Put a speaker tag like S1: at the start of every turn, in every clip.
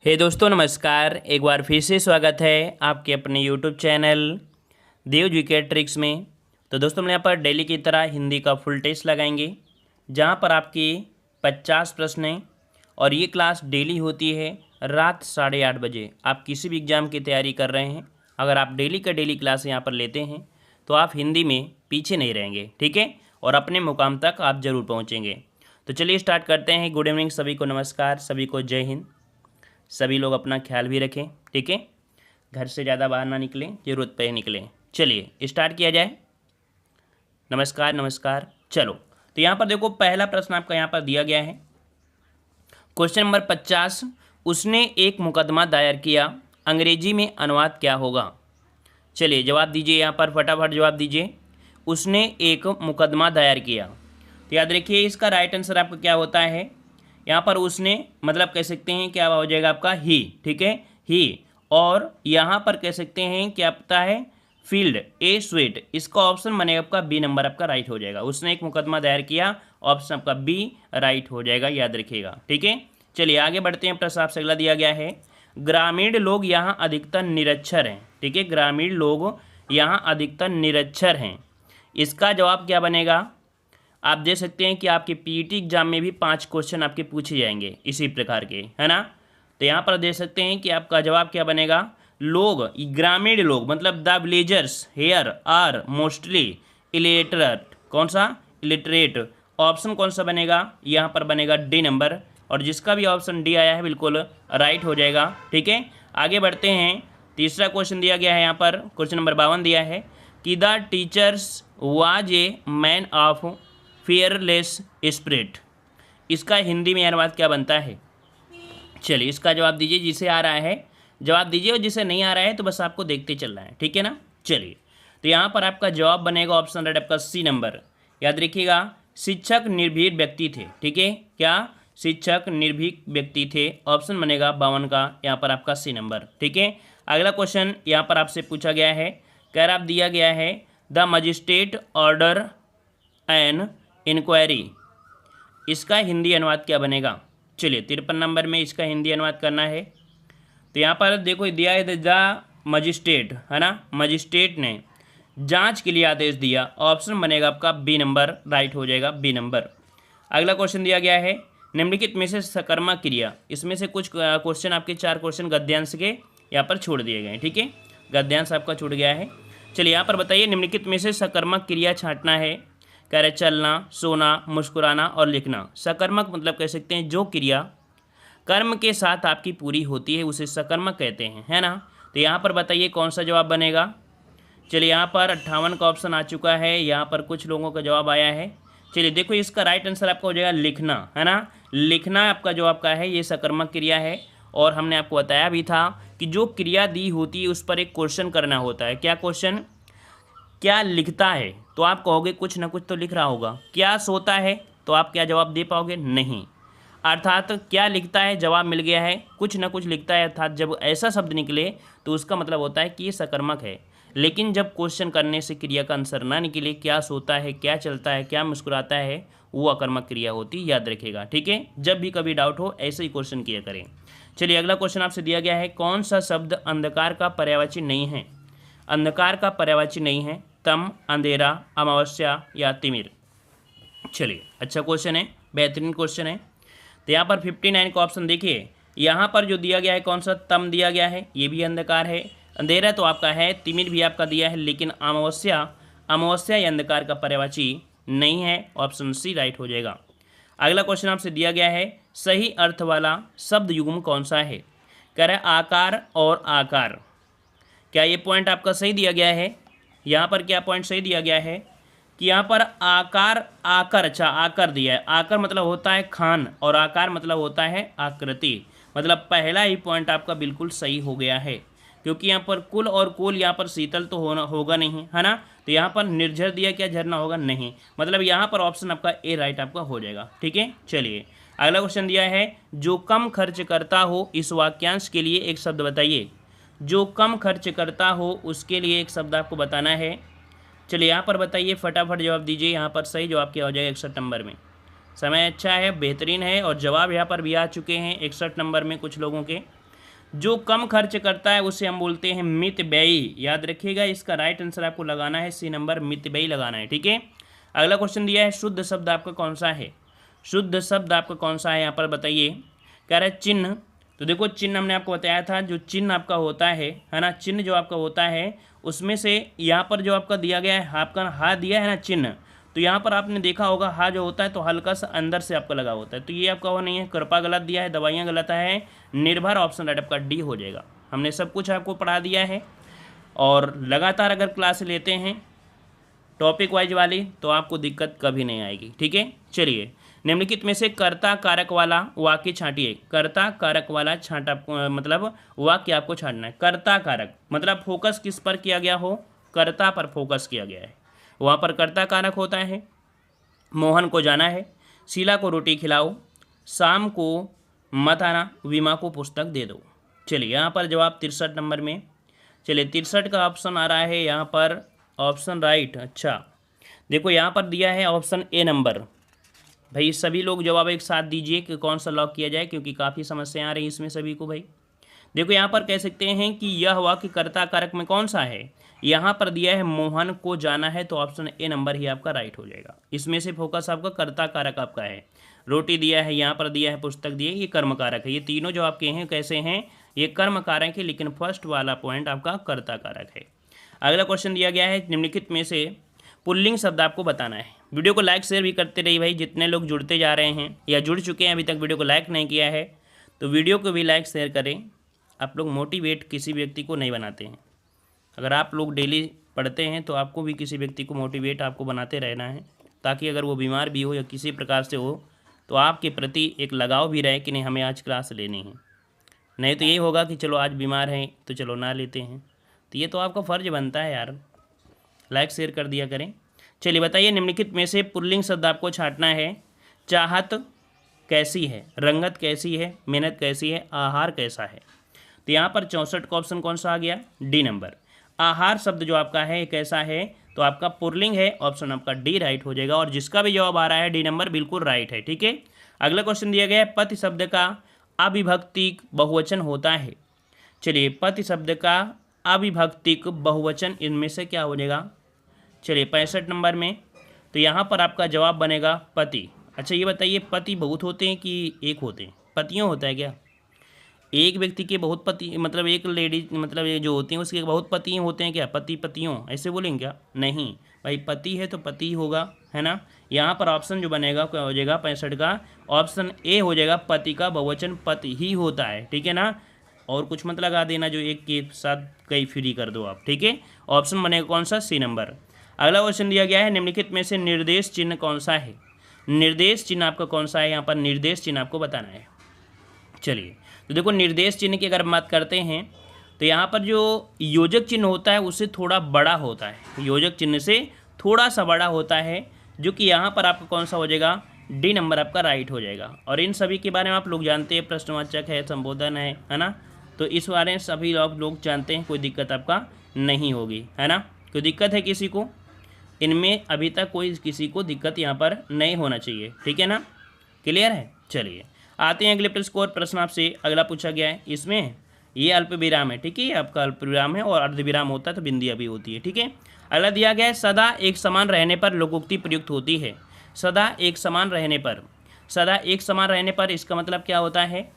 S1: हे दोस्तों नमस्कार। एक बार फिर से स्वागत है आपके अपने यूट्यूब चैनल देव जीके ट्रिक्स में। तो दोस्तों हम यहाँ पर डेली की तरह हिंदी का फुल टेस्ट लगाएंगे, जहाँ पर आपकी 50 प्रश्न हैं और ये क्लास डेली होती है रात 8:30 बजे। आप किसी भी एग्ज़ाम की तैयारी कर रहे हैं, अगर आप डेली का डेली क्लास यहाँ पर लेते हैं तो आप हिंदी में पीछे नहीं रहेंगे, ठीक है, और अपने मुकाम तक आप ज़रूर पहुँचेंगे। तो चलिए स्टार्ट करते हैं। गुड इवनिंग सभी को, नमस्कार सभी को, जय हिंद। सभी लोग अपना ख्याल भी रखें, ठीक है, घर से ज़्यादा बाहर ना निकलें, ज़रूरत पे ही निकलें। चलिए स्टार्ट किया जाए। नमस्कार नमस्कार। चलो तो यहाँ पर देखो, पहला प्रश्न आपका यहाँ पर दिया गया है, क्वेश्चन नंबर 50। उसने एक मुकदमा दायर किया, अंग्रेजी में अनुवाद क्या होगा? चलिए जवाब दीजिए, यहाँ पर फटाफट जवाब दीजिए। उसने एक मुकदमा दायर किया, तो याद रखिए इसका राइट आंसर आपका क्या होता है। यहाँ पर उसने मतलब कह सकते हैं क्या हो जाएगा आपका ही, ठीक है, ही। और यहाँ पर कह सकते हैं क्या पता है, फील्ड ए स्वेट, इसका ऑप्शन बनेगा आपका बी नंबर आपका राइट हो जाएगा। उसने एक मुकदमा दायर किया, ऑप्शन आपका बी राइट हो जाएगा, याद रखिएगा, ठीक है। चलिए आगे बढ़ते हैं। प्रश्न आपसे अगला दिया गया है, ग्रामीण लोग यहाँ अधिकतर निरक्षर हैं, ठीक है, ग्रामीण लोग यहाँ अधिकतर निरक्षर हैं। इसका जवाब क्या बनेगा? आप देख सकते हैं कि आपके पीईटी एग्जाम में भी 5 क्वेश्चन आपके पूछे जाएंगे इसी प्रकार के, है ना। तो यहाँ पर देख सकते हैं कि आपका जवाब क्या बनेगा। लोग, ग्रामीण लोग मतलब the villagers here are mostly illiterate. कौन सा? इलिटरेट। ऑप्शन कौन सा बनेगा? यहाँ पर बनेगा डी नंबर, और जिसका भी ऑप्शन डी आया है बिल्कुल राइट हो जाएगा, ठीक है। आगे बढ़ते हैं। तीसरा क्वेश्चन दिया गया है यहाँ पर, क्वेश्चन नंबर 52 दिया है कि the teachers was a man of fearless spirit. इसका हिंदी में अनुवाद क्या बनता है? चलिए इसका जवाब दीजिए, जिसे आ रहा है जवाब दीजिए, और जिसे नहीं आ रहा है तो बस आपको देखते चलना है, ठीक है ना। चलिए तो यहाँ पर आपका जवाब बनेगा ऑप्शन राइट आपका सी नंबर। याद रखिएगा, शिक्षक निर्भीक व्यक्ति थे, ठीक है, क्या? शिक्षक निर्भीक व्यक्ति थे, ऑप्शन बनेगा 52 का यहाँ पर आपका सी नंबर, ठीक है। अगला क्वेश्चन यहाँ पर आपसे पूछा गया है, कह रहा दिया गया है the magistrate order an inquiry. इसका हिंदी अनुवाद क्या बनेगा? चलिए 53 नंबर में इसका हिंदी अनुवाद करना है। तो यहाँ पर देखो दिया है द मजिस्ट्रेट, है ना, मजिस्ट्रेट ने जांच के लिए आदेश दिया, ऑप्शन बनेगा आपका बी नंबर राइट हो जाएगा, बी नंबर। अगला क्वेश्चन दिया गया है, निम्नलिखित में से सकर्मक क्रिया। इसमें से कुछ क्वेश्चन आपके 4 क्वेश्चन गद्यांश के यहाँ पर छोड़ दिए गए हैं, ठीक है, गद्यांश आपका छूट गया है। चलिए यहाँ पर बताइए, निम्नलिखित में से सकर्मक क्रिया छांटना है। कह रहे चलना, सोना, मुस्कुराना और लिखना। सकर्मक मतलब कह सकते हैं जो क्रिया कर्म के साथ आपकी पूरी होती है उसे सकर्मक कहते हैं, है ना। तो यहाँ पर बताइए कौन सा जवाब बनेगा। चलिए यहाँ पर 58 का ऑप्शन आ चुका है, यहाँ पर कुछ लोगों का जवाब आया है। चलिए देखो इसका राइट आंसर आपका हो जाएगा लिखना, है ना, लिखना आपका जो आपका है ये सकर्मक क्रिया है। और हमने आपको बताया भी था कि जो क्रिया दी होती है उस पर एक क्वेश्चन करना होता है। क्या क्वेश्चन? क्या लिखता है? तो आप कहोगे कुछ ना कुछ तो लिख रहा होगा। क्या सोता है? तो आप क्या जवाब दे पाओगे? नहीं। अर्थात क्या लिखता है, जवाब मिल गया है, कुछ ना कुछ लिखता है, अर्थात जब ऐसा शब्द निकले तो उसका मतलब होता है कि ये सकर्मक है। लेकिन जब क्वेश्चन करने से क्रिया का आंसर ना निकले, क्या सोता है, क्या चलता है, क्या मुस्कुराता है, वो अकर्मक क्रिया होती, याद रखिएगा, ठीक है। जब भी कभी डाउट हो ऐसे ही क्वेश्चन किया करें। चलिए अगला क्वेश्चन आपसे दिया गया है, कौन सा शब्द अंधकार का पर्यायवाची नहीं है? अंधकार का पर्यायवाची नहीं है, तम, अंधेरा, अमावस्या या तिमिर। चलिए अच्छा क्वेश्चन है, बेहतरीन क्वेश्चन है। तो यहाँ पर 59 का ऑप्शन देखिए, यहाँ पर जो दिया गया है कौन सा? तम दिया गया है, ये भी अंधकार है। अंधेरा तो आपका है, तिमिर भी आपका दिया है, लेकिन अमावस्या या अंधकार का पर्यायवाची नहीं है, ऑप्शन सी राइट हो जाएगा। अगला क्वेश्चन आपसे दिया गया है, सही अर्थ वाला शब्द युग्म कौन सा है? कह रहा है आकार और आकार। क्या ये पॉइंट आपका सही दिया गया है? यहाँ पर क्या पॉइंट सही दिया गया है कि यहाँ पर आकार, आकर, अच्छा आकर दिया है, आकर मतलब होता है खान और आकार मतलब होता है आकृति। मतलब पहला ही पॉइंट आपका बिल्कुल सही हो गया है, क्योंकि यहाँ पर कुल और कुल, यहाँ पर शीतल तो होगा नहीं, है ना। तो यहाँ पर निर्झर दिया, क्या झरना होगा? नहीं। मतलब यहाँ पर ऑप्शन आपका ए राइट आपका हो जाएगा, ठीक है। चलिए अगला क्वेश्चन दिया है, जो कम खर्च करता हो इस वाक्यांश के लिए एक शब्द बताइए। जो कम खर्च करता हो उसके लिए एक शब्द आपको बताना है। चलिए यहाँ पर बताइए, फटाफट जवाब दीजिए। यहाँ पर सही जवाब क्या हो जाएगा 61 नंबर में। समय अच्छा है, बेहतरीन है, और जवाब यहाँ पर भी आ चुके हैं 61 नंबर में कुछ लोगों के। जो कम खर्च करता है उसे हम बोलते हैं मितव्ययी। याद रखिएगा, इसका राइट आंसर आपको लगाना है सी नंबर, मितव्ययी लगाना है। ठीक है, अगला क्वेश्चन दिया है शुद्ध शब्द आपका कौन सा है, शुद्ध शब्द आपका कौन सा है यहाँ पर बताइए। कह रहा है चिन्ह। तो देखो चिन्ह हमने आपको बताया था, जो चिन्ह आपका होता है ना, चिन्ह जो आपका होता है उसमें से यहाँ पर जो आपका दिया गया है, आपका हा दिया है ना चिन्ह, तो यहाँ पर आपने देखा होगा हा जो होता है तो हल्का सा अंदर से आपका लगा होता है, तो ये आपका वो नहीं है। कृपा गलत दिया है, दवाइयाँ गलत है, निर्भर ऑप्शन राइट आपका डी हो जाएगा। हमने सब कुछ आपको पढ़ा दिया है और लगातार अगर क्लास लेते हैं टॉपिक वाइज वाली तो आपको दिक्कत कभी नहीं आएगी। ठीक है, चलिए निम्नलिखित में से कर्ता कारक वाला वाक्य छांटिए। कर्ता कारक वाला छांटा मतलब वाक्य आपको छांटना है। कर्ता कारक मतलब फोकस किस पर किया गया हो, कर्ता पर फोकस किया गया है, वहाँ पर कर्ता कारक होता है। मोहन को जाना है, शीला को रोटी खिलाओ, शाम को मत आना, विमा को पुस्तक दे दो। चलिए यहाँ पर जवाब 63 नंबर में, चलिए 63 का ऑप्शन आ रहा है यहाँ पर ऑप्शन राइट। अच्छा देखो यहाँ पर दिया है ऑप्शन ए नंबर। भाई सभी लोग जवाब एक साथ दीजिए कि कौन सा लॉक किया जाए, क्योंकि काफ़ी समस्याएं आ रही हैं इसमें सभी को। भाई देखो यहाँ पर कह सकते हैं कि यह वाक्य कर्ता कारक में कौन सा है, यहाँ पर दिया है मोहन को जाना है, तो ऑप्शन ए नंबर ही आपका राइट हो जाएगा। इसमें से फोकस आपका कर्ता कारक आपका है। रोटी दिया है, यहाँ पर दिया है पुस्तक दिया है, ये कर्म कारक है। ये तीनों जो आपके हैं कैसे हैं, ये कर्म कारक है, लेकिन फर्स्ट वाला पॉइंट आपका कर्ता कारक है। अगला क्वेश्चन दिया गया है निम्नलिखित में से पुल्लिंग शब्द आपको बताना है। वीडियो को लाइक शेयर भी करते रहिए भाई, जितने लोग जुड़ते जा रहे हैं या जुड़ चुके हैं अभी तक वीडियो को लाइक नहीं किया है तो वीडियो को भी लाइक शेयर करें। आप लोग मोटिवेट किसी व्यक्ति को नहीं बनाते हैं, अगर आप लोग डेली पढ़ते हैं तो आपको भी किसी व्यक्ति को मोटिवेट आपको बनाते रहना है, ताकि अगर वो बीमार भी हो या किसी प्रकार से हो तो आपके प्रति एक लगाव भी रहे कि नहीं हमें आज क्लास लेनी है। नहीं तो यही होगा कि चलो आज बीमार हैं तो चलो ना लेते हैं। तो ये तो आपका फ़र्ज बनता है यार, लाइक शेयर कर दिया करें। चलिए बताइए निम्नलिखित में से पुल्लिंग शब्द आपको छांटना है। चाहत कैसी है, रंगत कैसी है, मेहनत कैसी है, आहार कैसा है। तो यहाँ पर 64 का ऑप्शन कौन सा आ गया, डी नंबर। आहार शब्द जो आपका है कैसा है, तो आपका पुल्लिंग है, ऑप्शन आपका डी राइट हो जाएगा। और जिसका भी जवाब आ रहा है डी नंबर बिल्कुल राइट है। ठीक है, अगला क्वेश्चन दिया गया है पति शब्द का अविभक्तिक बहुवचन होता है। चलिए पति शब्द का अविभक्तिक बहुवचन इनमें से क्या हो जाएगा। चलिए 65 नंबर में, तो यहाँ पर आपका जवाब बनेगा पति। अच्छा ये बताइए पति बहुत होते हैं कि एक होते हैं, पतियों होता है क्या, एक व्यक्ति के बहुत पति मतलब एक लेडीज मतलब ये जो होती हैं उसके बहुत पति होते हैं क्या, पति पतियों ऐसे बोलेंगे क्या, नहीं भाई पति है तो पति ही होगा, है ना। यहाँ पर ऑप्शन जो बनेगा क्या हो जाएगा 65 का ऑप्शन ए हो जाएगा, पति का बहुवचन पति ही होता है। ठीक है ना, और कुछ मत लगा देना जो एक के साथ कई फ्री कर दो आप। ठीक है, ऑप्शन बनेगा कौन सा, सी नंबर। अगला क्वेश्चन दिया गया है निम्नलिखित में से निर्देश चिन्ह कौन सा है। निर्देश चिन्ह आपका कौन सा है, यहाँ पर निर्देश चिन्ह आपको बताना है। चलिए तो देखो निर्देश चिन्ह की अगर बात करते हैं तो यहाँ पर जो योजक चिन्ह होता है उससे थोड़ा बड़ा होता है, योजक चिन्ह से थोड़ा सा बड़ा होता है, जो कि यहाँ पर आपका कौन सा हो जाएगा, डी नंबर आपका राइट हो जाएगा। और इन सभी के बारे में आप लोग जानते हैं, प्रश्नवाचक है, संबोधन है ना, तो इस बारे में सभी लोग जानते हैं, कोई दिक्कत आपका नहीं होगी, है ना। कोई दिक्कत है किसी को, इनमें अभी तक कोई किसी को दिक्कत यहाँ पर नहीं होना चाहिए। ठीक है ना, क्लियर है। चलिए आते हैं अगले स्कोर प्रश्न आपसे अगला पूछा गया है, इसमें ये अल्प विराम है। ठीक है, आपका अल्प विराम है और अर्ध विराम होता है तो बिंदिया भी होती है। ठीक है, अगला दिया गया है सदा एक समान रहने पर लोकोक्ति प्रयुक्त होती है। सदा एक समान रहने पर, सदा एक समान रहने पर इसका मतलब क्या होता है,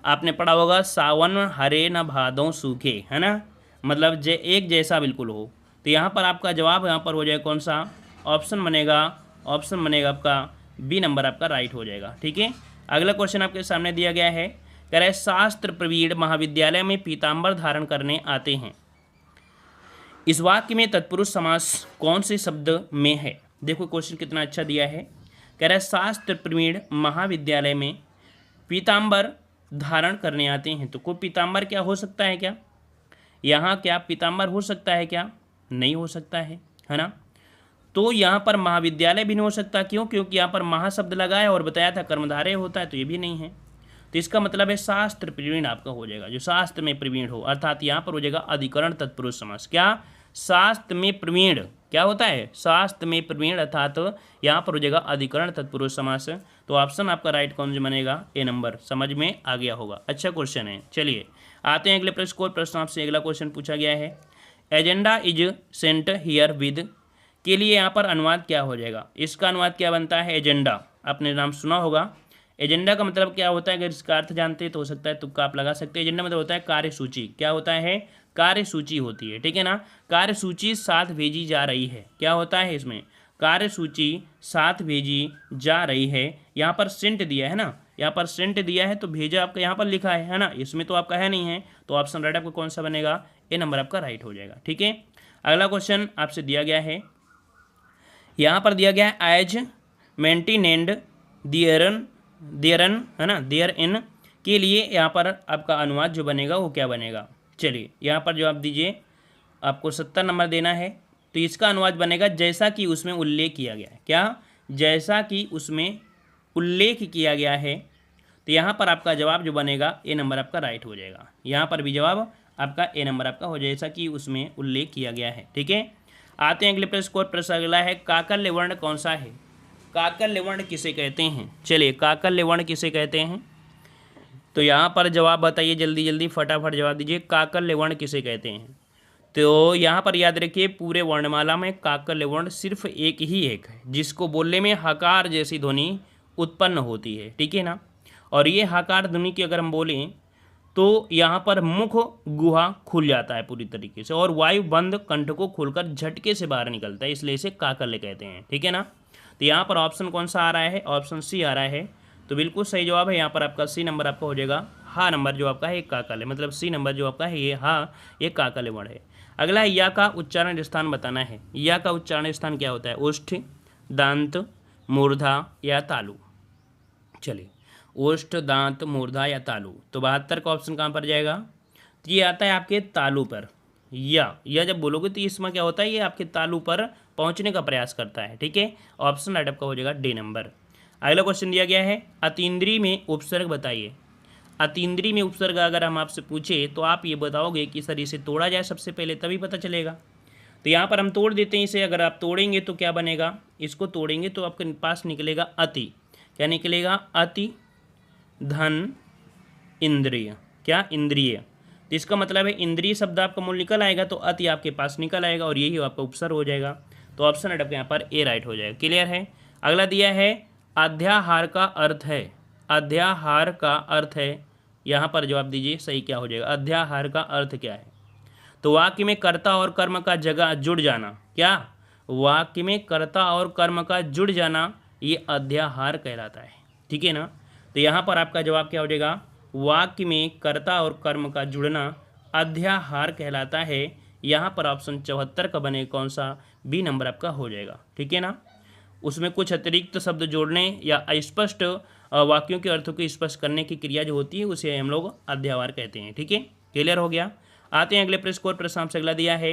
S1: आपने पढ़ा होगा सावन हरे न भादों सूखे, है ना, मतलब एक जैसा बिल्कुल हो। तो यहाँ पर आपका जवाब यहाँ पर हो जाएगा कौन सा, ऑप्शन बनेगा आपका बी नंबर आपका राइट हो जाएगा। ठीक है, अगला क्वेश्चन आपके सामने दिया गया है, कह रहा है शास्त्र प्रवीण महाविद्यालय में पीताम्बर धारण करने आते हैं। इस वाक्य में तत्पुरुष समास कौन से शब्द में है। देखो क्वेश्चन कितना अच्छा दिया है, कह रहा है शास्त्र प्रवीण महाविद्यालय में पीताम्बर धारण करने आते हैं। तो कोई पीताम्बर क्या हो सकता है क्या, यहाँ क्या पीताम्बर हो सकता है क्या, नहीं हो सकता है ना। तो यहाँ पर महाविद्यालय भी नहीं हो सकता, क्यों, क्योंकि यहाँ पर महाशब्द लगा है और बताया था कर्मधारय होता है, तो ये भी नहीं है। तो इसका मतलब है शास्त्र प्रवीण आपका हो जाएगा, जो शास्त्र में प्रवीण हो, अर्थात यहाँ पर हो जाएगा अधिकरण तत्पुरुष समास। क्या, शास्त्र में प्रवीण क्या होता है, शास्त्र में प्रवीण, अर्थात यहाँ पर हो जाएगा अधिकरण तत्पुरुष समास। तो ऑप्शन आपका राइट कौन से बनेगा, ए नंबर। समझ में आ गया होगा, अच्छा क्वेश्चन है। चलिए आते हैं अगले प्रश्न को। प्रश्न आपसे अगला क्वेश्चन पूछा गया है, agenda is sent here with के लिए यहाँ पर अनुवाद क्या हो जाएगा। इसका अनुवाद क्या बनता है, एजेंडा, आपने नाम सुना होगा। एजेंडा का मतलब क्या होता है, अगर इसका अर्थ जानते हैं तो हो सकता है तुक्का आप लगा सकते हैं। एजेंडा मतलब होता है कार्यसूची, क्या होता है, कार्यसूची होती है, ठीक है ना। कार्यसूची साथ भेजी जा रही है, क्या होता है इसमें, कार्यसूची साथ भेजी जा रही है। यहाँ पर सेंट दिया है ना, यहाँ पर सेंट दिया है तो भेजा आपका यहाँ पर लिखा है ना, इसमें तो आपका है नहीं है, तो ऑप्शन राइट आपका कौन सा बनेगा, ए नंबर आपका राइट हो जाएगा, ठीक है। अगला क्वेश्चन आपसे दिया गया है, यहाँ पर दिया गया है एज मेंटेनेंड देयरन है ना, देयर इन के लिए यहाँ पर आपका अनुवाद जो बनेगा वो क्या बनेगा। चलिए यहाँ पर जवाब दीजिए, आपको 70 नंबर देना है। तो इसका अनुवाद बनेगा जैसा कि उसमें उल्लेख किया गया है, क्या, जैसा कि उसमें उल्लेख किया गया है। तो यहाँ पर आपका जवाब जो बनेगा ए नंबर आपका राइट हो जाएगा। यहाँ पर भी जवाब आपका ए नंबर आपका हो जाए, जैसा कि उसमें उल्लेख किया गया है, ठीक है। आते हैं अगले प्रश्न को। प्रश्न अगला है, काकल्य वर्ण कौन सा है, काकल्य वर्ण किसे कहते हैं। चलिए काकल्य वर्ण किसे कहते हैं, तो यहाँ पर जवाब बताइए, जल्दी जल्दी फटाफट जवाब दीजिए, काकल्य वर्ण किसे कहते हैं। तो यहाँ पर याद रखिए, पूरे वर्णमाला में काकल्य वर्ण सिर्फ एक है, जिसको बोलने में हकार जैसी ध्वनि उत्पन्न होती है, ठीक है ना। और ये हकार ध्वनि की अगर हम बोलें तो यहाँ पर मुख गुहा खुल जाता है पूरी तरीके से, और वायु बंद कंठ को खोलकर झटके से बाहर निकलता है, इसलिए इसे काकल्य कहते हैं, ठीक है ना। तो यहाँ पर ऑप्शन कौन सा आ रहा है, ऑप्शन सी आ रहा है। तो बिल्कुल सही जवाब है यहाँ पर आपका सी नंबर आपका हो जाएगा। हा नंबर जो आपका है ये काकल्य, मतलब सी नंबर जो आपका है ये हा, ये काकल्य वर्ण है। अगला है, या का उच्चारण स्थान बताना है। या का उच्चारण स्थान क्या होता है, ओष्ठ, दांत, मूर्धा या तालु। चलिए ओष्ठ, दांत, मूर्धा या तालु। तो 72 का ऑप्शन कहाँ पर जाएगा, तो ये आता है आपके तालु पर। या जब बोलोगे तो इसमें क्या होता है, ये आपके तालु पर पहुंचने का प्रयास करता है, ठीक है। ऑप्शन राइट आपका हो जाएगा डी नंबर। अगला क्वेश्चन दिया गया है, अतीन्द्रिय में उपसर्ग बताइए। अतीन्द्रिय में उपसर्ग अगर हम आपसे पूछे तो आप ये बताओगे कि सर इसे तोड़ा जाए सबसे पहले, तभी पता चलेगा। तो यहाँ पर हम तोड़ देते हैं इसे। अगर आप तोड़ेंगे तो क्या बनेगा, इसको तोड़ेंगे तो आपके पास निकलेगा अति, क्या निकलेगा, अति धन इंद्रिय, क्या, इंद्रिय। तो इसका मतलब है इंद्रिय शब्द आपका मूल निकल आएगा तो अति आपके पास निकल आएगा, और यही आपका उपसर्ग हो जाएगा। तो ऑप्शन आपके यहाँ पर ए राइट हो जाएगा, क्लियर है। अगला दिया है, अध्याहार का अर्थ है। अध्याहार का अर्थ है, यहाँ पर जवाब दीजिए सही क्या हो जाएगा, अध्याहार का अर्थ क्या है। तो वाक्य में कर्ता और कर्म का जगह जुड़ जाना, क्या, वाक्य में कर्ता और कर्म का जुड़ जाना, ये अध्याहार कहलाता है, ठीक है ना। तो यहाँ पर आपका जवाब क्या हो जाएगा, वाक्य में कर्ता और कर्म का जुड़ना अध्याहार कहलाता है। यहाँ पर ऑप्शन 74 का बने कौन सा, बी नंबर आपका हो जाएगा, ठीक है ना। उसमें कुछ अतिरिक्त शब्द जोड़ने या अस्पष्ट वाक्यों के अर्थों को स्पष्ट करने की क्रिया जो होती है उसे हम लोग अध्याहार कहते हैं, ठीक है, क्लियर हो गया। आते हैं अगले प्रश्न को। प्रश्न आपसे अगला दिया है,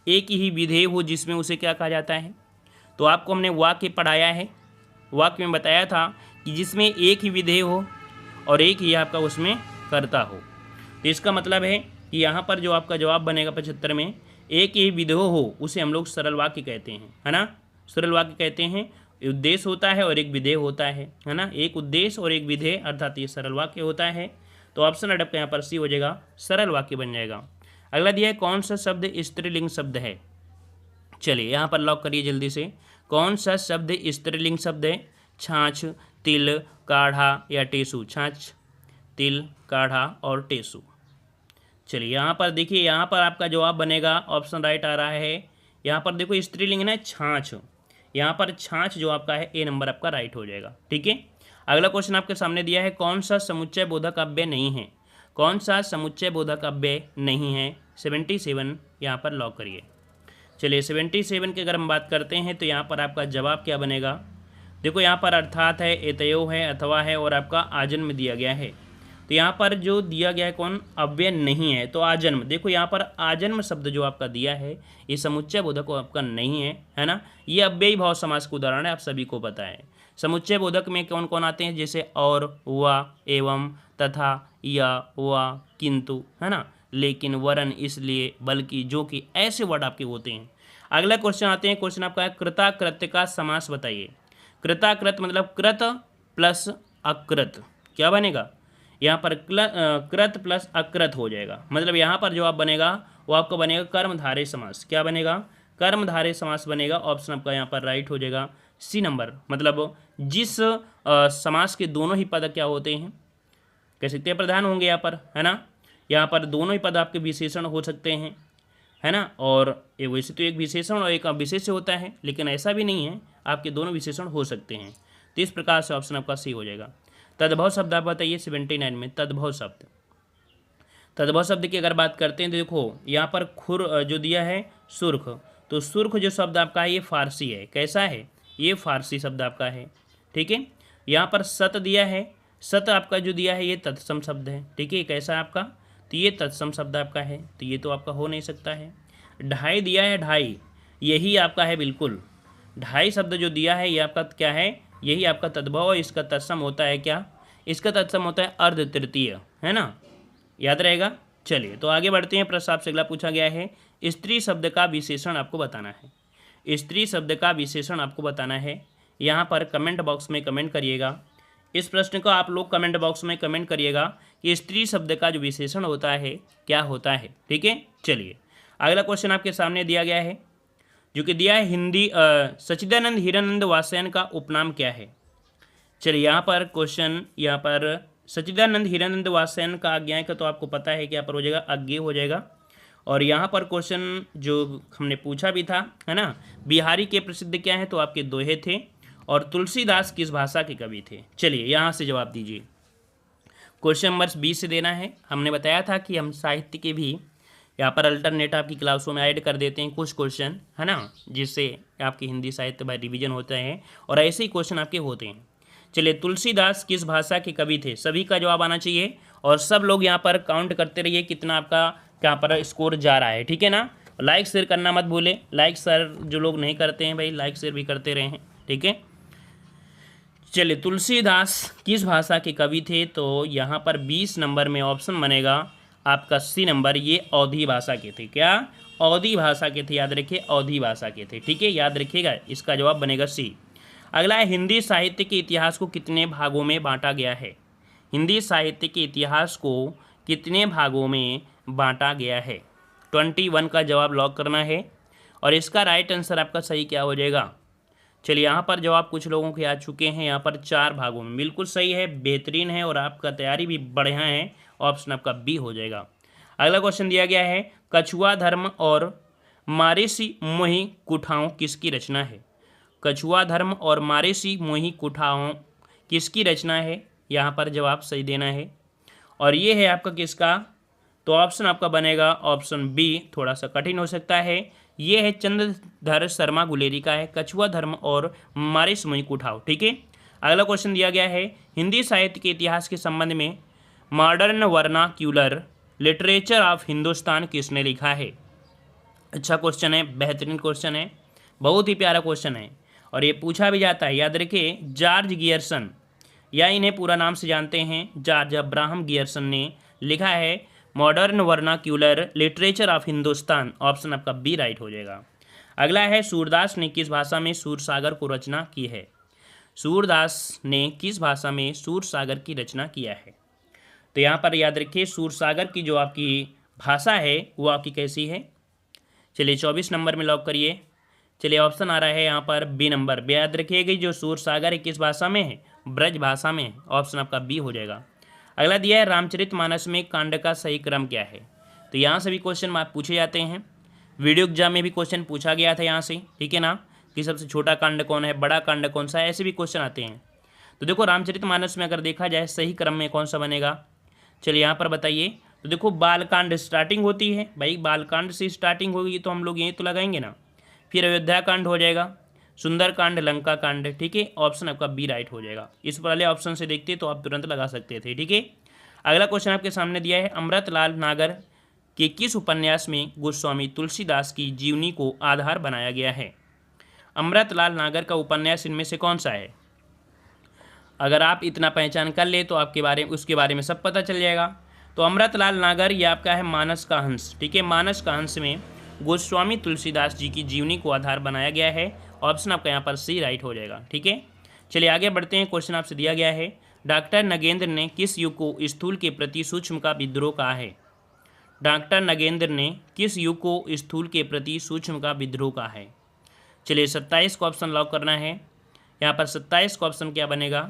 S1: एक ही विधेय हो जिसमें उसे क्या कहा जाता है। तो आपको हमने वाक्य पढ़ाया है, वाक्य में बताया था कि जिसमें एक ही विधेय हो और एक ही आपका उसमें कर्ता हो। तो इसका मतलब है कि यहाँ पर जो आपका जवाब बनेगा 75 में, एक ही विधेय हो उसे हम लोग सरल वाक्य कहते हैं, है ना। सरल वाक्य कहते हैं, उद्देश्य होता है और एक विधेय होता है ना, एक उद्देश्य और एक विधेय, अर्थात ये सरल वाक्य होता है। तो ऑप्शन अडप का यहाँ पर सी हो जाएगा, सरल वाक्य बन जाएगा। अगला दिया है, कौन सा शब्द स्त्रीलिंग शब्द है। चलिए यहाँ पर लॉक करिए जल्दी से, कौन सा शब्द स्त्रीलिंग शब्द है। छाछ, तिल, काढ़ा या टेसू। छाछ, तिल, काढ़ा और टेसू। चलिए यहाँ पर देखिए, यहाँ पर आपका जवाब बनेगा, ऑप्शन राइट आ रहा है। यहाँ पर देखो स्त्रीलिंग है ना, छाछ, यहाँ पर छाछ जो आपका है ए नंबर आपका राइट हो जाएगा, ठीक है। अगला क्वेश्चन आपके सामने दिया है, कौन सा समुच्चय बोधक अव्यय नहीं है। कौन सा समुच्चय बोधक अव्यय नहीं है। 77 यहाँ पर लॉक करिए। चलिए 77 की अगर हम बात करते हैं तो यहाँ पर आपका जवाब क्या बनेगा। देखो यहाँ पर अर्थात है, एतयो है, अथवा है और आपका आजन्म दिया गया है। तो यहाँ पर जो दिया गया है कौन, अव्यय नहीं है, तो आजन्म। देखो यहाँ पर आजन्म शब्द जो आपका दिया है ये समुच्चय बोधक आपका नहीं है ना। ये अव्ययी भाव समास का उदाहरण है, आप सभी को पता है। समुच्चय बोधक में कौन कौन आते हैं, जैसे और, व, एवं, तथा, या, व, किंतु, है ना, लेकिन, वरन, इसलिए, बल्कि, जो कि, ऐसे वर्ड आपके होते हैं। अगला क्वेश्चन आते हैं, क्वेश्चन आपका है कृताकृत्य का समास बताइए। कृताकृत मतलब कृत प्लस अकृत, क्या बनेगा यहाँ पर कृत प्लस अकृत हो जाएगा। मतलब यहाँ पर जो आप बनेगा वो आपका बनेगा कर्मधारय समास। क्या बनेगा? कर्मधारय समास बनेगा। ऑप्शन आपका यहाँ पर राइट हो जाएगा सी नंबर। मतलब जिस समास के दोनों ही पद क्या होते हैं, कह सकते हैं प्रधान होंगे यहाँ पर, है ना। यहाँ पर दोनों ही पद आपके विशेषण हो सकते हैं, है ना। और ये वैसे तो एक विशेषण और एक विशेष्य होता है, लेकिन ऐसा भी नहीं है, आपके दोनों विशेषण हो सकते हैं। तो इस प्रकार से ऑप्शन आपका सी हो जाएगा। तद्भव शब्द आप बताइए 79 में। तद्भव शब्द, तद्भव शब्द की अगर बात करते हैं तो देखो यहाँ पर खुर जो दिया है सुर्ख, तो सुर्ख जो शब्द आपका है ये फारसी है। कैसा है? ये फारसी शब्द आपका है, ठीक है। यहाँ पर सत दिया है, सत आपका जो दिया है ये तत्सम शब्द है, ठीक है। कैसा है आपका? तो ये तत्सम शब्द आपका है, तो ये तो आपका हो नहीं सकता है। ढाई दिया है, ढाई यही आपका है, बिल्कुल ढाई शब्द जो दिया है ये आपका क्या है? यही आपका तद्भव। और इसका तत्सम होता है क्या? इसका तत्सम होता है अर्ध तृतीय, है ना, याद रहेगा। चलिए तो आगे बढ़ते हैं। प्रश्न आपसे अगला पूछा गया है, स्त्री शब्द का विशेषण आपको बताना है। स्त्री शब्द का विशेषण आपको बताना है। यहाँ पर कमेंट बॉक्स में कमेंट करिएगा। इस प्रश्न को आप लोग कमेंट बॉक्स में कमेंट करिएगा कि स्त्री शब्द का जो विशेषण होता है क्या होता है, ठीक है। चलिए अगला क्वेश्चन आपके सामने दिया गया है, जो कि दिया है हिंदी सच्चिदानंद हीरानंद वात्स्यायन का उपनाम क्या है। चलिए यहाँ पर क्वेश्चन, यहाँ पर सच्चिदानंद हीरानंद वात्स्यायन का आज्ञा का तो आपको पता है कि यहाँ पर हो जाएगा अज्ञेय हो जाएगा। और यहाँ पर क्वेश्चन जो हमने पूछा भी था, है ना, बिहारी के प्रसिद्ध क्या है, तो आपके दोहे थे। और तुलसीदास किस भाषा के कवि थे? चलिए यहाँ से जवाब दीजिए। क्वेश्चन नंबर 20 से देना है। हमने बताया था कि हम साहित्य के भी यहाँ पर अल्टरनेट आपकी क्लासों में ऐड कर देते हैं कुछ क्वेश्चन, है ना, जिससे आपकी हिंदी साहित्य बाय रिवीजन होता है और ऐसे ही क्वेश्चन आपके होते हैं। चलिए तुलसीदास किस भाषा के कवि थे? सभी का जवाब आना चाहिए और सब लोग यहाँ पर काउंट करते रहिए कितना आपका यहाँ पर स्कोर जा रहा है, ठीक है ना। लाइक शेयर करना मत भूले। लाइक शेयर जो लोग नहीं करते हैं भाई, लाइक शेयर भी करते रहे हैं, ठीक है। चलिए तुलसीदास किस भाषा के कवि थे? तो यहाँ पर 20 नंबर में ऑप्शन बनेगा आपका सी नंबर। ये अवधी भाषा के थे। क्या? अवधी भाषा के थे, याद रखिए अवधी भाषा के थे, ठीक है, याद रखिएगा। इसका जवाब बनेगा सी। अगला है, हिंदी साहित्य के इतिहास को कितने भागों में बांटा गया है? हिंदी साहित्य के इतिहास को कितने भागों में बांटा गया है? 21 का जवाब लॉक करना है और इसका राइट आंसर आपका सही क्या हो जाएगा? चलिए यहाँ पर जवाब कुछ लोगों के आ चुके हैं, यहाँ पर 4 भागों में। बिल्कुल सही है, बेहतरीन है और आपका तैयारी भी बढ़िया है। ऑप्शन आपका बी हो जाएगा। अगला क्वेश्चन दिया गया है, कछुआ धर्म और मारेसी मोही कुठाओं किसकी रचना है? कछुआ धर्म और मारेसी मोही कुठाओं किसकी रचना है? यहाँ पर जवाब सही देना है और ये है आपका किसका? तो ऑप्शन आपका बनेगा ऑप्शन बी। थोड़ा सा कठिन हो सकता है। ये है चंद्रधर शर्मा गुलेरी का है, कछुआ धर्म और मारेसी मोही कुठाओं, ठीक है। अगला क्वेश्चन दिया गया है, हिंदी साहित्य के इतिहास के संबंध में modern vernacular literature of Hindustan किसने लिखा है? अच्छा क्वेश्चन है, बेहतरीन क्वेश्चन है, बहुत ही प्यारा क्वेश्चन है और ये पूछा भी जाता है। याद रखिए जॉर्ज गियर्सन, या इन्हें पूरा नाम से जानते हैं जॉर्ज अब्राहम गियर्सन ने लिखा है modern vernacular literature of Hindustan. Option आपका बी राइट हो जाएगा। अगला है, सूरदास ने किस भाषा में सूरसागर को रचना की है? सूरदास ने किस भाषा में सूरसागर की रचना किया है? तो यहाँ पर याद रखिए सूरसागर की जो आपकी भाषा है वो आपकी कैसी है? चलिए 24 नंबर में लॉक करिए। चलिए ऑप्शन आ रहा है यहाँ पर बी नंबर। याद रखिएगा जो सूरसागर है किस भाषा में है? ब्रज भाषा में है। ऑप्शन आपका बी हो जाएगा। अगला दिया है, रामचरितमानस में कांड का सही क्रम क्या है? तो यहाँ से भी क्वेश्चन पूछे जाते हैं। वीडियो एग्जाम में भी क्वेश्चन पूछा गया था यहाँ से, ठीक है ना, कि सबसे छोटा कांड कौन है, बड़ा कांड कौन सा है, ऐसे भी क्वेश्चन आते हैं। तो देखो रामचरितमानस में अगर देखा जाए सही क्रम में कौन सा बनेगा? चलिए यहाँ पर बताइए। तो देखो बालकांड स्टार्टिंग होती है भाई, बालकांड से स्टार्टिंग होगी तो हम लोग यही तो लगाएंगे ना। फिर अयोध्या कांड हो जाएगा, सुंदरकांड, लंका कांड, ठीक है। ऑप्शन आपका बी राइट हो जाएगा। इस वाले ऑप्शन से देखते तो आप तुरंत लगा सकते थे, ठीक है। अगला क्वेश्चन आपके सामने दिया है, अमृतलाल नागर के किस उपन्यास में गोस्वामी तुलसीदास की जीवनी को आधार बनाया गया है? अमृतलाल नागर का उपन्यास इनमें से कौन सा है? अगर आप इतना पहचान कर ले तो आपके उसके बारे में सब पता चल जाएगा। तो अमृतलाल नागर ये आपका है मानस का हंस, ठीक है। मानस का हंस में गोस्वामी तुलसीदास जी की जीवनी को आधार बनाया गया है। ऑप्शन आपका यहाँ पर सी राइट हो जाएगा। ठीक है, चलिए आगे बढ़ते हैं। क्वेश्चन आपसे दिया गया है, डॉक्टर नगेंद्र ने किस युग को स्थूल के प्रति सूक्ष्म का विद्रोह कहा है? डॉक्टर नगेंद्र ने किस युग को स्थूल के प्रति सूक्ष्म का विद्रोह कहा है? चलिए 27 को ऑप्शन लॉक करना है। यहाँ पर 27 का ऑप्शन क्या बनेगा?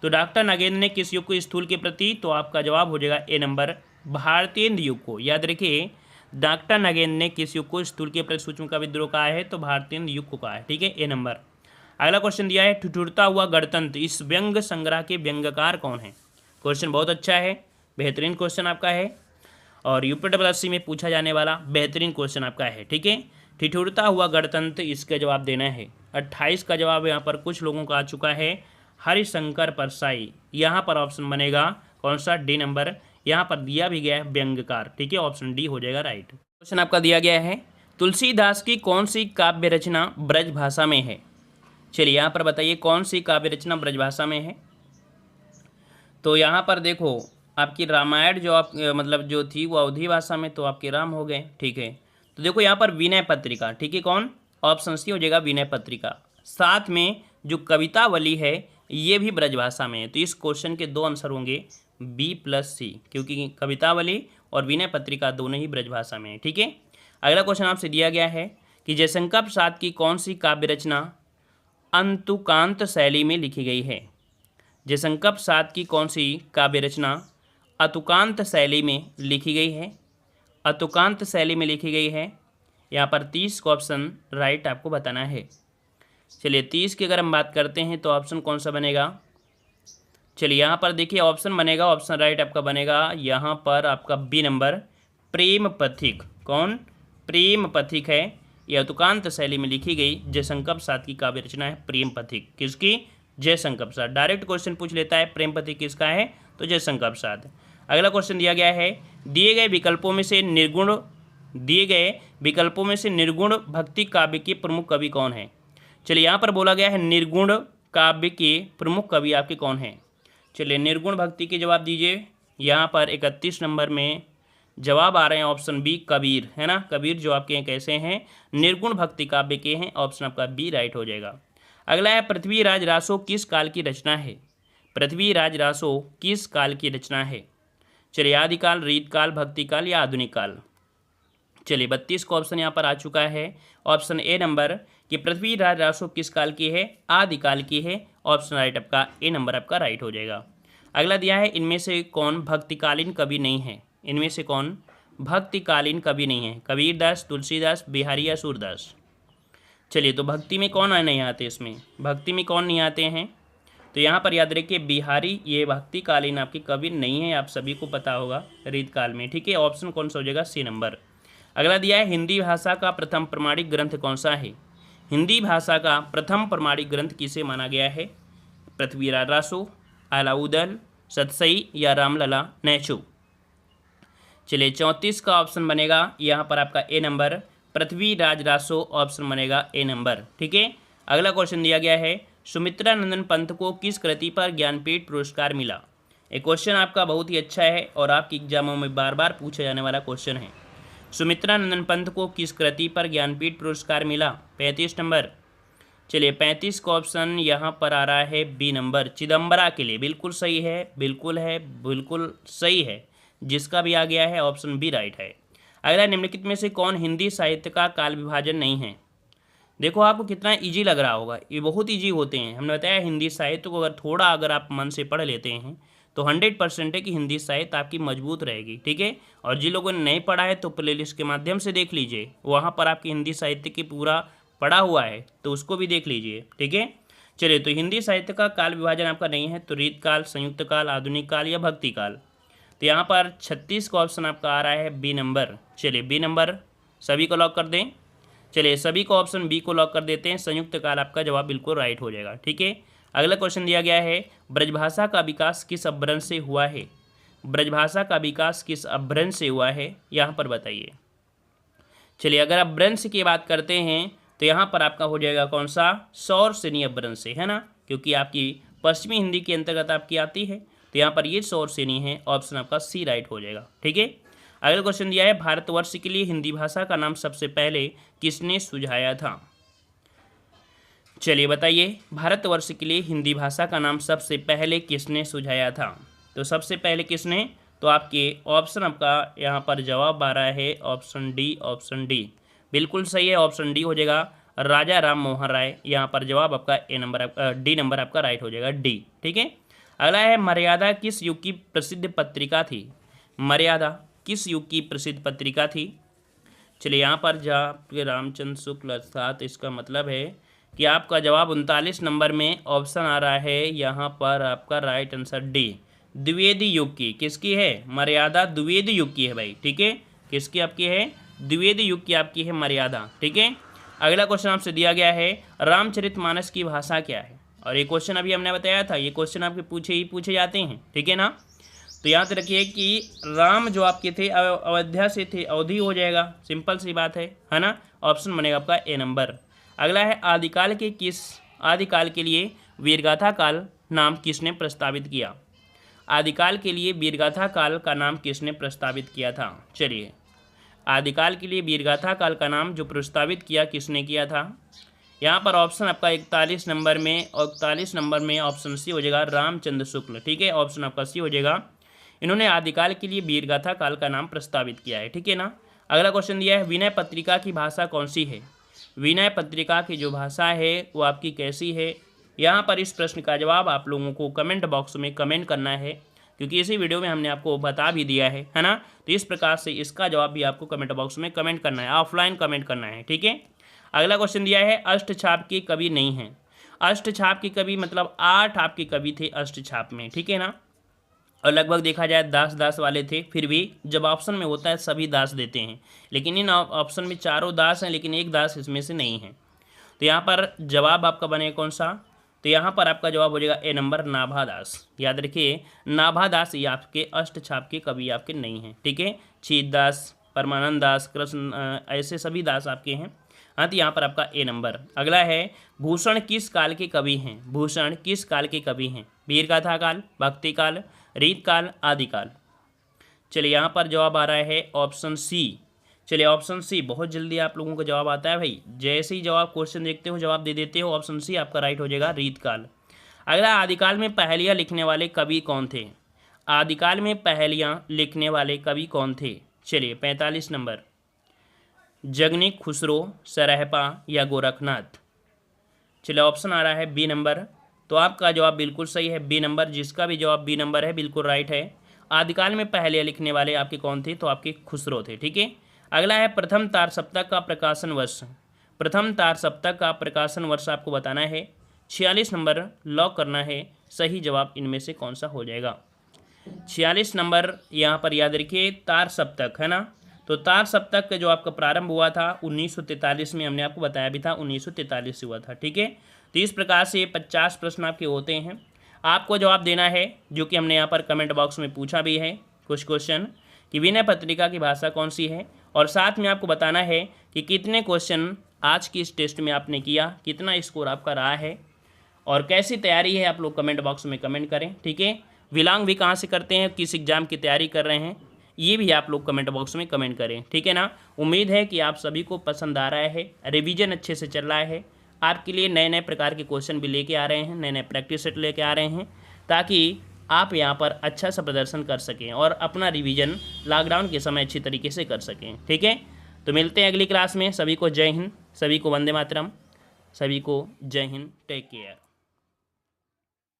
S1: तो डॉक्टर नगेंद्र ने किस युग को स्थूल के प्रति, तो आपका जवाब हो जाएगा ए नंबर, भारतीय युग को। याद रखिए, डॉक्टर नगेंद्र ने किस युग को स्थूल के प्रति सूक्ष्म का विद्रोह कहा है? तो भारतीय युग को कहा है। ठीक है, ए नंबर। अगला क्वेश्चन दिया है, ठिठुरता हुआ गणतंत्र, इस व्यंग संग्रह के व्यंग्यकार कौन है? क्वेश्चन बहुत अच्छा है, बेहतरीन क्वेश्चन आपका है और यूपीएससी में पूछा जाने वाला बेहतरीन क्वेश्चन आपका है। ठीक है, ठिठुरता हुआ गणतंत्र, इसका जवाब देना है। 28 का जवाब यहाँ पर कुछ लोगों का आ चुका है, हरिशंकर परसाई। यहाँ पर ऑप्शन बनेगा कौन सा? D number. यहाँ पर दिया भी गया है व्यंग्यकार। ठीक है, ऑप्शन डी हो जाएगा राइट। क्वेश्चन आपका दिया गया है, तुलसीदास की कौन सी काव्य रचना ब्रज भाषा में है? चलिए यहाँ पर बताइए कौन सी काव्य रचना ब्रज भाषा में है? तो यहाँ पर देखो, आपकी रामायण जो आप मतलब जो थी वो अवधी भाषा में, तो आपके राम हो गए। ठीक है, तो देखो यहाँ पर विनय पत्रिका। ठीक है, कौन? ऑप्शन सी हो जाएगा विनय पत्रिका। साथ में जो कवितावली है ये भी ब्रजभाषा में है। तो इस क्वेश्चन के दो आंसर होंगे बी प्लस सी, क्योंकि कवितावली और विनय पत्रिका दोनों ही ब्रजभाषा में है। ठीक है, अगला क्वेश्चन आपसे दिया गया है कि जयशंकर प्रसाद की कौन सी काव्य रचना अंतुकांत शैली में लिखी गई है? जयशंकर प्रसाद की कौन सी काव्य रचना अतुकांत शैली में लिखी गई है? अतुकांत शैली में लिखी गई है। यहाँ पर 30 का ऑप्शन राइट आपको बताना है। चलिए 30 की अगर हम बात करते हैं तो ऑप्शन कौन सा बनेगा? चलिए यहाँ पर देखिए ऑप्शन बनेगा, ऑप्शन राइट आपका बनेगा यहाँ पर आपका बी नंबर, प्रेम पथिक। कौन? प्रेम पथिक है। यह अतुकांत शैली में लिखी गई जयशंकर प्रसाद की काव्य रचना है प्रेम पथिक। किसकी? जयशंकर प्रसाद। डायरेक्ट क्वेश्चन पूछ लेता है प्रेम पथिक किसका है, तो जयशंकर प्रसाद। अगला क्वेश्चन दिया गया है, दिए गए विकल्पों में से निर्गुण भक्ति काव्य के प्रमुख कवि कौन है? चलिए यहाँ पर बोला गया है निर्गुण काव्य के प्रमुख कवि आपके कौन हैं? चलिए निर्गुण भक्ति के जवाब दीजिए। यहाँ पर 31 नंबर में जवाब आ रहे हैं ऑप्शन बी, कबीर, है ना। कबीर जो आपके कैसे हैं? निर्गुण भक्ति काव्य के हैं। ऑप्शन आपका बी राइट हो जाएगा। अगला है, पृथ्वीराज रासो किस काल की रचना है? पृथ्वीराज रासो किस काल की रचना है? चलिए आदिकाल, रीतकाल, भक्तिकाल या आधुनिक काल? चलिए 32 का ऑप्शन यहाँ पर आ चुका है, ऑप्शन ए नंबर कि पृथ्वीराज रासो किस काल की है? आदिकाल की है। ऑप्शन राइट आपका ए नंबर आपका राइट हो जाएगा। अगला दिया है, इनमें से कौन भक्तिकालीन कवि नहीं है? इनमें से कौन भक्तिकालीन कवि नहीं है? कबीरदास, तुलसीदास, बिहारी या सूरदास? चलिए तो भक्ति में कौन नहीं आते? इसमें भक्ति में कौन नहीं आते हैं? तो यहाँ पर याद रखिए बिहारी ये भक्तिकालीन आपके कवि नहीं है, आप सभी को पता होगा, रीतकाल में। ठीक है, ऑप्शन कौन सा हो जाएगा? C number. अगला दिया है, हिंदी भाषा का प्रथम प्रमाणिक ग्रंथ कौन सा है? हिंदी भाषा का प्रथम प्रमाणिक ग्रंथ किसे माना गया है? पृथ्वीराज रासो, अलाउद्दीन सतसई या रामलला नेचू? चलिए 34 का ऑप्शन बनेगा यहाँ पर आपका ए नंबर, पृथ्वीराज रासो। ऑप्शन बनेगा ए नंबर। ठीक है, अगला क्वेश्चन दिया गया है, सुमित्रा नंदन पंत को किस कृति पर ज्ञानपीठ पुरस्कार मिला? एक क्वेश्चन आपका बहुत ही अच्छा है और आपकी एग्जामों में बार बार पूछा जाने वाला क्वेश्चन है। सुमित्रा नंदन पंत को किस कृति पर ज्ञानपीठ पुरस्कार मिला? 35 नंबर। चलिए 35 का ऑप्शन यहाँ पर आ रहा है बी नंबर, चिदम्बरा के लिए। बिल्कुल सही है, बिल्कुल सही है। जिसका भी आ गया है ऑप्शन बी राइट है। अगला, निम्नलिखित में से कौन हिंदी साहित्य का काल विभाजन नहीं है? देखो आपको कितना इजी लग रहा होगा, ये बहुत इजी होते हैं। हमने बताया हिंदी साहित्य को अगर आप मन से पढ़ लेते हैं तो 100% है कि हिंदी साहित्य आपकी मजबूत रहेगी। ठीक है, और जिन लोगों ने नहीं पढ़ा है तो प्लेलिस्ट के माध्यम से देख लीजिए, वहाँ पर आपकी हिंदी साहित्य की पूरा पढ़ा हुआ है, तो उसको भी देख लीजिए। ठीक है, चलिए तो हिंदी साहित्य का काल विभाजन आपका नहीं है, तो रीतकाल, संयुक्त काल, आधुनिक काल या भक्ति काल? तो यहाँ पर 36 का ऑप्शन आपका आ रहा है बी नंबर। चलिए बी नंबर सभी को लॉक कर दें। चलिए सभी को ऑप्शन बी को लॉक कर देते हैं, संयुक्त काल आपका जवाब बिल्कुल राइट हो जाएगा। ठीक है, अगला क्वेश्चन दिया गया है, ब्रजभाषा का विकास किस अपभ्रंश से हुआ है? ब्रजभाषा का विकास किस अपभ्रंश से हुआ है, यहाँ पर बताइए। चलिए अगर आप अपभ्रंश की बात करते हैं तो यहाँ पर आपका हो जाएगा कौन सा? सौर सेनी अपभ्रंश से, है ना, क्योंकि आपकी पश्चिमी हिंदी के अंतर्गत आपकी आती है, तो यहाँ पर ये सौर सेनी है। ऑप्शन आपका सी राइट हो जाएगा। ठीक है, अगला क्वेश्चन दिया है, भारतवर्ष के लिए हिंदी भाषा का नाम सबसे पहले किसने सुझाया था? चलिए बताइए, भारतवर्ष के लिए हिंदी भाषा का नाम सबसे पहले किसने सुझाया था? तो सबसे पहले किसने, तो आपके ऑप्शन आपका यहाँ पर जवाब आ रहा है ऑप्शन डी, ऑप्शन डी बिल्कुल सही है, ऑप्शन डी हो जाएगा, राजा राम मोहन राय। यहाँ पर जवाब आपका ए नंबर, डी नंबर आपका राइट हो जाएगा, डी। ठीक है, अगला है, मर्यादा किस युग की प्रसिद्ध पत्रिका थी? मर्यादा किस युग की प्रसिद्ध पत्रिका थी? चलिए यहाँ पर जब रामचंद्र शुक्ल था, तो इसका मतलब है कि आपका जवाब 39 नंबर में ऑप्शन आ रहा है यहाँ पर आपका राइट आंसर डी, द्विवेदी युग की। किसकी है? मर्यादा द्विवेदी युग की है भाई। ठीक है, किसकी आपकी है? द्विवेदी युग की आपकी है मर्यादा। ठीक है, अगला क्वेश्चन आपसे दिया गया है, रामचरितमानस की भाषा क्या है? और ये क्वेश्चन अभी हमने बताया था, ये क्वेश्चन आपके पूछे जाते हैं। ठीक है ना, तो याद रखिए कि राम जो आपके थे अयोध्या से थे, अवधि हो जाएगा, सिंपल सी बात है ना। ऑप्शन बनेगा आपका ए नंबर। अगला है, आदिकाल के लिए वीरगाथा काल नाम किसने प्रस्तावित किया? आदिकाल के लिए वीरगाथा काल का नाम किसने प्रस्तावित किया था? चलिए, आदिकाल के लिए वीरगाथा काल का नाम जो प्रस्तावित किया, किसने किया था? यहाँ पर ऑप्शन आपका 41 नंबर में, और 41 नंबर में ऑप्शन सी हो जाएगा, रामचंद्र शुक्ल। ठीक है, ऑप्शन आपका सी हो जाएगा, इन्होंने आदिकाल के लिए वीरगाथा काल का नाम प्रस्तावित किया है। ठीक है ना, अगला क्वेश्चन दिया है, विनय पत्रिका की भाषा कौन सी है? विनय पत्रिका की जो भाषा है वो आपकी कैसी है? यहाँ पर इस प्रश्न का जवाब आप लोगों को कमेंट बॉक्स में कमेंट करना है, क्योंकि इसी वीडियो में हमने आपको बता भी दिया है ना। तो इस प्रकार से इसका जवाब भी आपको कमेंट बॉक्स में कमेंट करना है, ऑफलाइन कमेंट करना है। ठीक है, अगला क्वेश्चन दिया है, अष्टछाप के कवि नहीं हैं। अष्टछाप के कवि मतलब 8 आपके कवि थे अष्टछाप में। ठीक है ना, और लगभग देखा जाए दास वाले थे, फिर भी जब ऑप्शन में होता है सभी दास देते हैं, लेकिन इन ऑप्शन में चारों दास हैं, लेकिन एक दास इसमें से नहीं है। तो यहाँ पर जवाब आपका बनेगा कौन सा? तो यहाँ पर आपका जवाब हो जाएगा ए नंबर, नाभादास। याद रखिए, नाभादास ये आपके अष्टछाप के कवि आपके नहीं हैं। ठीक है, छीदास, परमानंद दास, कृष्ण, ऐसे सभी दास आपके हैं। हाँ, तो यहाँ पर आपका ए नंबर। अगला है, भूषण किस काल के कवि हैं? भूषण किस काल के कवि हैं? वीरगाथा काल, भक्ति काल, रीत काल, आदिकाल। चलिए यहाँ पर जवाब आ रहा है ऑप्शन सी। चलिए ऑप्शन सी, बहुत जल्दी आप लोगों को जवाब आता है भाई, जैसे ही जवाब क्वेश्चन देखते हो जवाब दे देते हो। ऑप्शन सी आपका राइट हो जाएगा, रीत काल। अगला, आदिकाल में पहेलियाँ लिखने वाले कवि कौन थे? आदिकाल में पहेलियाँ लिखने वाले कवि कौन थे? चलिए 45 नंबर, जगनिक, खुसरो, सरहपा या गोरखनाथ। चलिए ऑप्शन आ रहा है बी नंबर, तो आपका जवाब बिल्कुल सही है, बी नंबर। जिसका भी जवाब बी नंबर है बिल्कुल राइट है। आदिकाल में पहेलियाँ लिखने वाले आपके कौन थे? तो आपके खुसरो थे। ठीक है, अगला है, प्रथम तार सप्तक का प्रकाशन वर्ष। प्रथम तार सप्तक का प्रकाशन वर्ष आपको बताना है, 46 नंबर लॉक करना है। सही जवाब इनमें से कौन सा हो जाएगा? 46 नंबर यहाँ पर याद रखिए, तार सप्तक है ना। तो तार सप्तक जो आपका प्रारंभ हुआ था 1943 में, हमने आपको बताया भी था 1943 से हुआ था। ठीक है, तो इस प्रकार से 50 प्रश्न आपके होते हैं, आपको जवाब देना है, जो कि हमने यहाँ पर कमेंट बॉक्स में पूछा भी है कुछ क्वेश्चन, कि विनय पत्रिका की भाषा कौन सी है, और साथ में आपको बताना है कि कितने क्वेश्चन आज की इस टेस्ट में आपने किया, कितना स्कोर आपका रहा है, और कैसी तैयारी है आप लोग कमेंट बॉक्स में कमेंट करें। ठीक है, बिलोंग भी कहाँ से करते हैं, किस एग्ज़ाम की तैयारी कर रहे हैं, ये भी आप लोग कमेंट बॉक्स में कमेंट करें। ठीक है ना, उम्मीद है कि आप सभी को पसंद आ रहा है, रिवीजन अच्छे से चल रहा है, आपके लिए नए नए प्रकार के क्वेश्चन भी लेके आ रहे हैं, नए नए प्रैक्टिस सेट लेके आ रहे हैं, ताकि आप यहाँ पर अच्छा सा प्रदर्शन कर सकें और अपना रिवीजन लॉकडाउन के समय अच्छी तरीके से कर सकें। ठीक है, तो मिलते हैं अगली क्लास में। सभी को जय हिंद, सभी को वंदे मातरम, सभी को जय हिंद, टेक केयर।